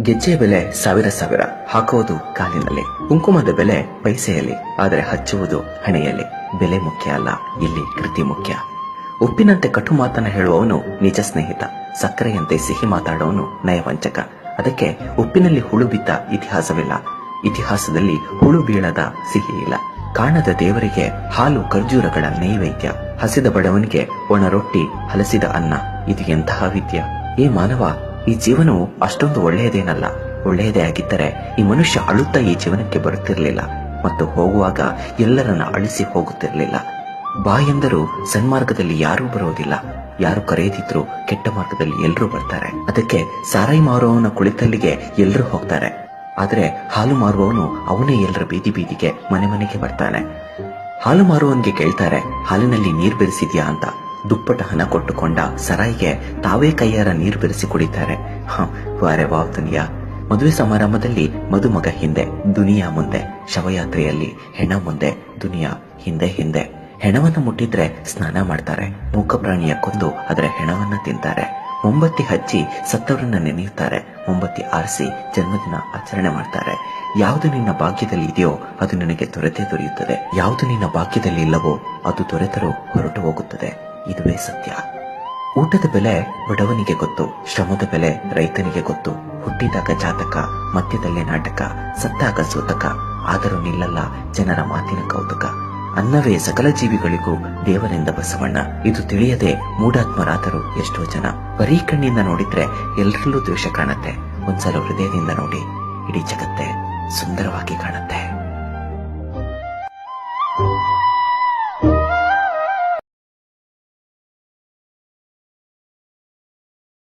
ಗೆಜ್ಜೆಯ ಬೆಲೆ ಸಾವಿರ ಸಾವಿರ, ಹಾಕುವುದು ಕಾಲಿನಲ್ಲಿ. ಕುಂಕುಮದ ಬೆಲೆ ಪೈಸೆಯಲ್ಲಿ, ಆದರೆ ಹಚ್ಚುವುದು ಹಣೆಯಲ್ಲಿ. ಬೆಲೆ ಮುಖ್ಯ ಅಲ್ಲ, ಇಲ್ಲಿ ಕೃತಿ ಮುಖ್ಯ. ಉಪ್ಪಿನಂತೆ ಕಟು ಮಾತನ್ನ ಹೇಳುವವನು ನಿಜ ಸ್ನೇಹಿತ, ಸಕ್ಕರೆಯಂತೆ ಸಿಹಿ ಮಾತಾಡುವವನು ನಯವಂಚಕ. ಅದಕ್ಕೆ ಉಪ್ಪಿನಲ್ಲಿ ಹುಳು ಬಿದ್ದ ಇತಿಹಾಸವಿಲ್ಲ, ಇತಿಹಾಸದಲ್ಲಿ ಹುಳು ಬೀಳದ ಸಿಹಿ ಇಲ್ಲ. ಕಾಣದ ದೇವರಿಗೆ ಹಾಲು ಖರ್ಜೂರಗಳ ನೈವೇದ್ಯ, ಹಸಿದ ಬಡವನಿಗೆ ಒಣ ರೊಟ್ಟಿ ಹಲಸಿದ ಅನ್ನ. ಇದು ಎಂತಹ ವಿದ್ಯ! ಏ ಮಾನವ, ಈ ಜೀವನವು ಅಷ್ಟೊಂದು ಒಳ್ಳೆಯದೇನಲ್ಲ. ಒಳ್ಳೆಯದೇ ಆಗಿದ್ದರೆ ಈ ಮನುಷ್ಯ ಅಳುತ್ತಾ ಈ ಜೀವನಕ್ಕೆ ಬರುತ್ತಿರಲಿಲ್ಲ ಮತ್ತು ಹೋಗುವಾಗ ಎಲ್ಲರನ್ನ ಅಳಿಸಿ ಹೋಗುತ್ತಿರಲಿಲ್ಲ. ಬಾ ಎಂದರೂ ಸನ್ಮಾರ್ಗದಲ್ಲಿ ಯಾರೂ ಬರೋದಿಲ್ಲ, ಯಾರು ಕರೆಯದಿದ್ರು ಕೆಟ್ಟ ಮಾರ್ಗದಲ್ಲಿ ಎಲ್ಲರೂ ಬರ್ತಾರೆ. ಅದಕ್ಕೆ ಸಾರಾಯಿ ಮಾರುವವನ ಕುಳಿತಲ್ಲಿಗೆ ಎಲ್ಲರೂ ಹೋಗ್ತಾರೆ, ಆದ್ರೆ ಹಾಲು ಮಾರುವವನು ಅವನೇ ಎಲ್ಲರ ಬೀದಿ ಬೀದಿಗೆ ಮನೆ ಮನೆಗೆ ಬರ್ತಾನೆ. ಹಾಲು ಮಾರುವವನಿಗೆ ಕೇಳ್ತಾರೆ, ಹಾಲಿನಲ್ಲಿ ನೀರು ಬೆರೆಸಿದ್ಯಾ ಅಂತ. ದುಪ್ಪಟ ಹಣ ಕೊಟ್ಟುಕೊಂಡ ಸರಾಯಿಗೆ ತಾವೇ ಕೈಯಾರ ನೀರು ಬೆರೆಸಿ ಕುಡಿತಾರೆ. ವಾರೆ ವಾವ್ ದುನಿಯಾ. ಮದುವೆ ಸಮಾರಂಭದಲ್ಲಿ ಮದುಮಗ ಹಿಂದೆ, ದುನಿಯಾ ಮುಂದೆ. ಶವಯಾತ್ರೆಯಲ್ಲಿ ಹೆಣ ಮುಂದೆ, ದುನಿಯಾ ಹಿಂದೆ ಹಿಂದೆ. ಹೆಣವನ್ನ ಮುಟ್ಟಿದ್ರೆ ಸ್ನಾನ ಮಾಡ್ತಾರೆ, ಮೂಕ ಪ್ರಾಣಿಯ ಕೊಂದು ಅದರ ಹೆಣವನ್ನ ತಿಂತಾರೆ. ಮೊಂಬತ್ತಿ ಹಚ್ಚಿ ಸತ್ತವರನ್ನ ನೆನೆಯುತ್ತಾರೆ, ಮೊಂಬತ್ತಿ ಆರಿಸಿ ಜನ್ಮದಿನ ಆಚರಣೆ ಮಾಡ್ತಾರೆ. ಯಾವುದು ನಿನ್ನ ಭಾಗ್ಯದಲ್ಲಿ ಇದೆಯೋ ಅದು ನಿನಗೆ ದೊರೆತೇ ದೊರೆಯುತ್ತದೆ, ಯಾವುದು ನಿನ್ನ ಭಾಗ್ಯದಲ್ಲಿ ಇಲ್ಲವೋ ಅದು ದೊರೆತರೂ ಹೊರಟು ಹೋಗುತ್ತದೆ. ಇದುವೇ ಸತ್ಯ. ಊಟದ ಬೆಲೆ ಬಡವನಿಗೆ ಗೊತ್ತು, ಶ್ರಮದ ಬೆಲೆ ರೈತನಿಗೆ ಗೊತ್ತು. ಹುಟ್ಟಿದಾಗ ಜಾತಕ, ಮಧ್ಯದಲ್ಲೇ ನಾಟಕ, ಸತ್ತಾಗ ಸೂತಕ. ಆದರೂ ನಿಲ್ಲಲ್ಲ ಜನರ ಮಾತಿನ ಕೌತುಕ. ಅನ್ನವೇ ಸಕಲ ಜೀವಿಗಳಿಗೂ ದೇವರೆಂದ ಬಸವಣ್ಣ. ಇದು ತಿಳಿಯದೆ ಮೂಢಾತ್ಮರಾದರು ಎಷ್ಟೋ ಜನ. ಬರೀ ಕಣ್ಣಿಂದ ನೋಡಿದ್ರೆ ಎಲ್ಲರಲ್ಲೂ ದ್ವೇಷ ಕಾಣುತ್ತೆ. ಒಂದ್ಸಲ ಹೃದಯದಿಂದ ನೋಡಿ, ಇಡೀ ಜಗತ್ತೇ ಸುಂದರವಾಗಿ ಕಾಣುತ್ತೆ.